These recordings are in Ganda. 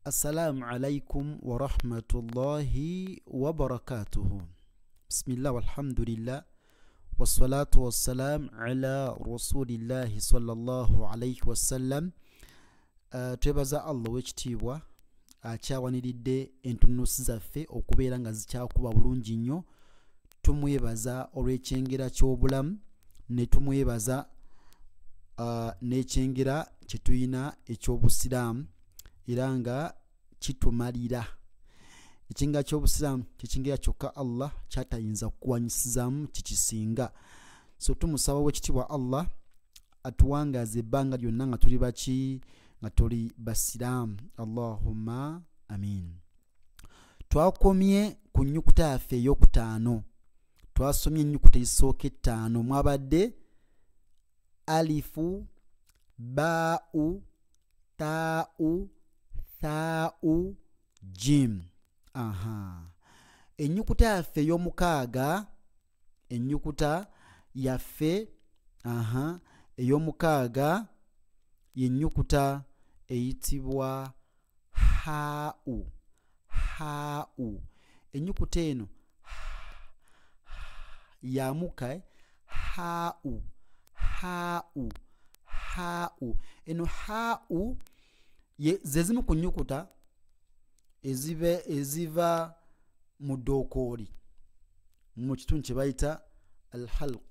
Assalamu alaikum wa rahmatullahi wa barakatuhu. Bismillah walhamdulillah wassalatu wassalam ala rasulillahi sallallahu alayhi wasallam. Twebaza Allah wekitibwa akyawaniridde entunusi zaffe okubeera nga zikyakuba bulungi nnyo. Tumwebaza olw'ekyengera ky'obulamu ne tumwebaza n'ekyengera kye tuyina eky'obusiraamu era nga kitumalira. Ekyengera ky'obusiraamu kyekingera kyokka Allah kyatayinza kuwanyisizaamu kikisinga. So tumusaba wekitibwa Allah atuwangaza ebbanga lyonna nga tuli baki, nga tuli basiraamu. Allahumma amin. Twakomye ku nnyukuta yaffe ey'okutaano. Twasomye ennyukuta ezisooka ettaano. Mwabadde alifu, baau, taau, thaau, jim. Ennyukuta yaffe ey'omukaaga, ennyukuta yaffe ey'omukaaga y'ennyukuta eyitibwa haau. Haau. Ennyukuta eno yamuka haau. Haau. Haau. Eno haau ze zimu ku nnyukuta eziva mu ddookooli mu kitundu kye bayita alhalq,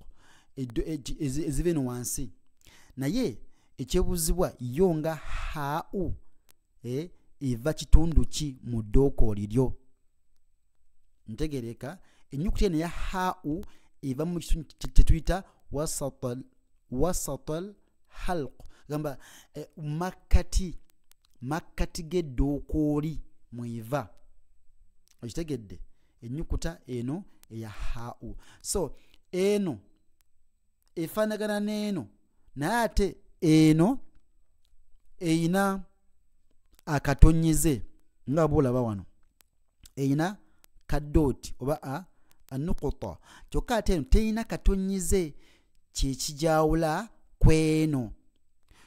eziva eno wansi. Naye ekyebuzibwa yo nga haau eva kitundu ki mu ddookooli lyo? Ntegereka ennyukuta eno ya haau eva mu kitundu kye tuyita wasatal halq, gamba makkati g'eddookooli mweva. Okitegedde? Ennyukuta eno eya haau. So eno efaanagana n'eno, naye ate eno eyina akatonnyeze nga bw'olaba wano, eyina kaddooti oba anukuta, kyokka ate eno teyina katonnyeze, kyekijawula kweno.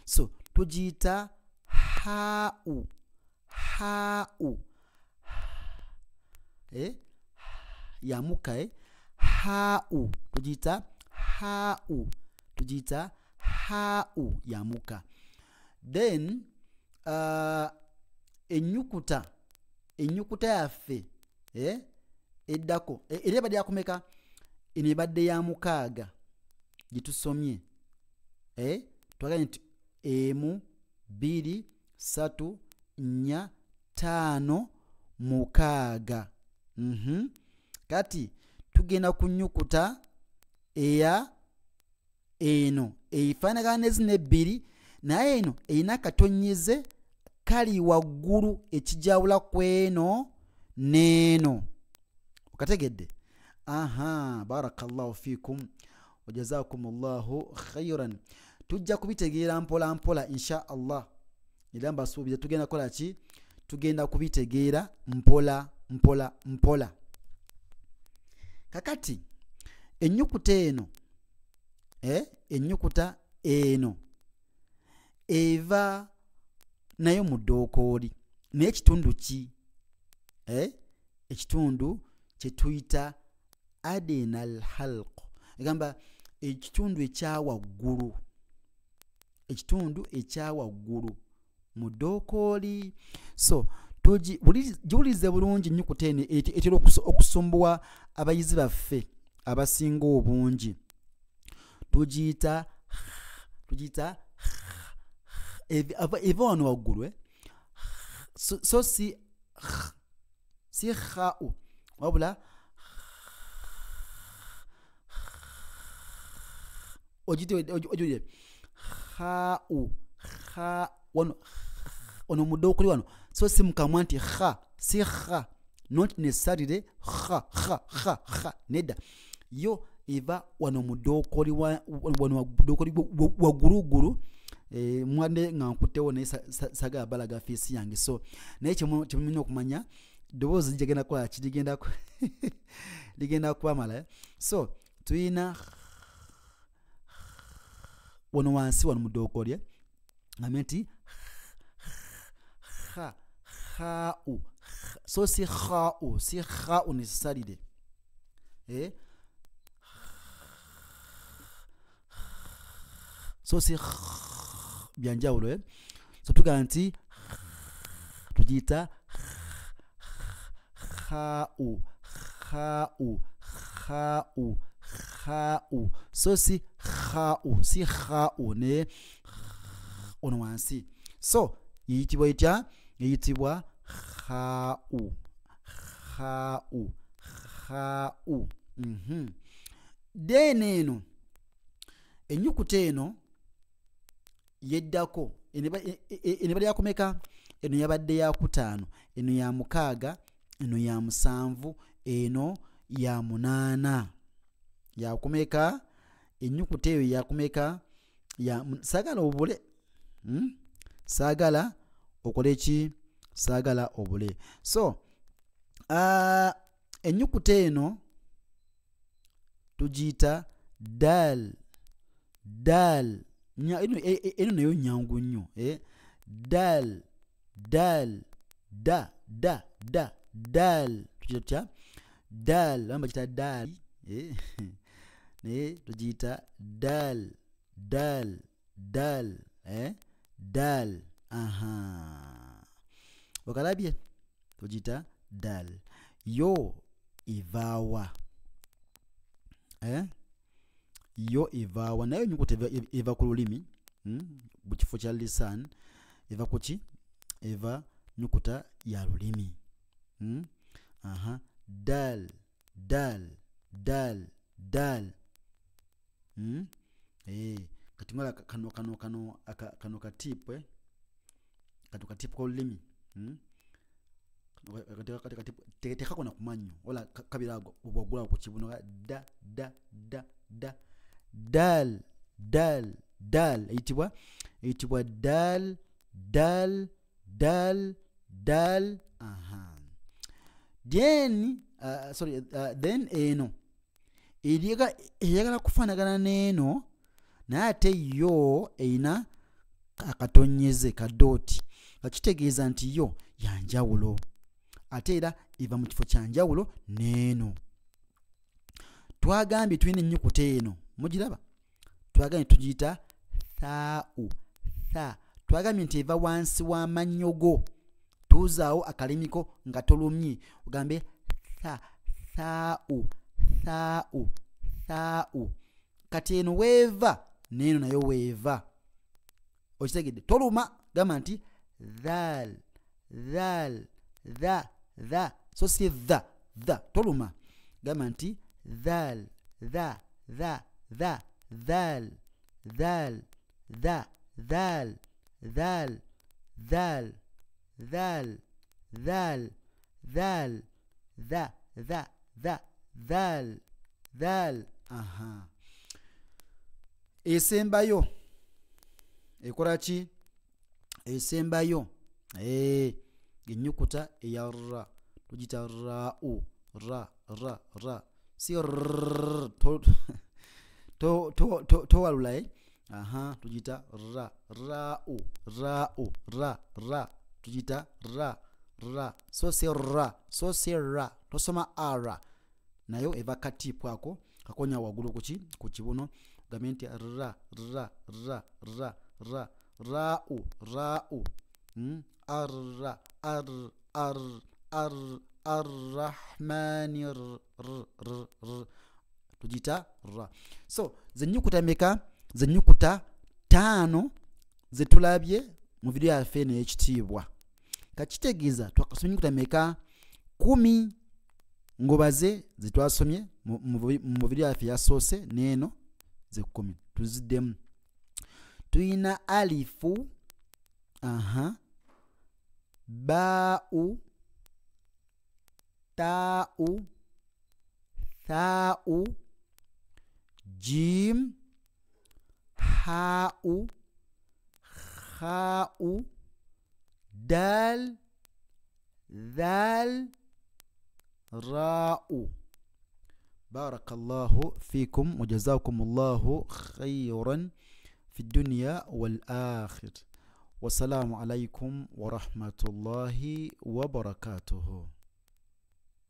So tugiyita haau. Haau yamuka haau, tugiyita haau. Tugiyita haau yamuka. Then ennyukuta yaffe eddako era ebadde yakumeka, eno ebadde ya mukaaga gye tusomye. Twagambye nti 1, 2, 3, 4, 5, 6. Kati tugenda ku nnyukuta eya eno efaanagana n'ezino ebbiri, naye eno erina akatonnyeze kali waggulu ekijawula kweno n'eno. Okategedde? Barakallahu fikum wa jazakumullahu khairan. Tujja kubitegeera mpola mpola insha Allah. Era mbasuubiza tugenda kukola ki? Tugenda kubitegeera mpola mpola. Kakati ennyukuta eno ennyukuta eno eva nayo mu ddookooli, naye ekitundu ki? Ekitundu kye tuyita adenal halq, egamba ekitundu ekyawaggulu. Ekitundu ekyawaggulu mu ddookooli. So giwulirize bulungi ennyukuta eno etera okusumbuwa abayizi baffe abasinga obungi. Tugiyita eva wano waggulu, so si khau wabula ojidde khau. Wano mu ddookooli wano, so si mukamwa nti kha, si kha, not necessarily kha. Nedda, yo eva wano mu ddookooli wagguluggulu. Mwande nga nkuttewo naye sagala balaga feesi yange. So naye kyemulina okumanya, ddoboozi ligenda kukola ki? Ligenda kubamala. So tuyina wano wansi wano mu ddookooli ngamye nti kha'u so si kha'u necessarily so si byanjawulo so tuganti tujita kha'u so si kha'u ne ono wansi so yitibwa kha'u then eno enyukuta eno yeddako enebali yakumeka eno yabadde ya kutaano eno ya mukaaga eno ya musanvu eno ya munaana yakumeka enyukuta eyo yakumeka ya sagala obule sagala okoleki sagala obule so enyukuta eno tugiyita dal eno nayo nyangu nnyo dal tugiyita dal bamba kita dal ne tugiyita dal okalabye tugiyita dal yo ivaawa yo ivaawa nayo nyukuta eva ku lulimi mu kifo kya lisan eva kuki eva nyukuta ya lulimi dal kati mala kano katipwe katipu ko lulimi tekakona kumanyo wala kabirago obwagula ku kibuno dal itibwa dal then eno eyagala kufaanagana n'eno naye ate yo eyina akatonyeze kadooti kakitegeeza nti yo yanjawulo ate era eva mu kifo kyanjawulo n'eno twagambye tulina ennyukuta eno mugiraba twagambye tugiyita thaa'u twagambye nti eva wansi w'amannyo tuuzaawo akalimiko nga tolumye ogambe thaa'u kati eno weeva n'eno nayo weeva okitegedde toluma gamba nti dhal so si dha toluma gamba nti dhal esembayo ekola ki esembayo ennyukuta eya ra tugita ra'u ra si towalula tugita ra'u ra tugita ra so si ra tosoma ara nayo eva katipu ako kakonya wagulu ku kibuno gambe nti ra ra'u arrahmani tugita ra so zenyukuta meka zenyukuta 5 zetulabye mu video yaffe eno ekitiibwa kakitegeeza twakasomye ennyukuta meka 10 ngobaze zetwasomye mu video yaffe yasoose n'eno ze 10 tuziddemu tuyina alifu ba'u ta'u tha'u jim ha'u kha'u dal dhal ra'u بارك الله فيكم وجزاكم الله خيرا في الدنيا والآخر wassalamu alaikum wa rahmatullahi wa barakatuhu.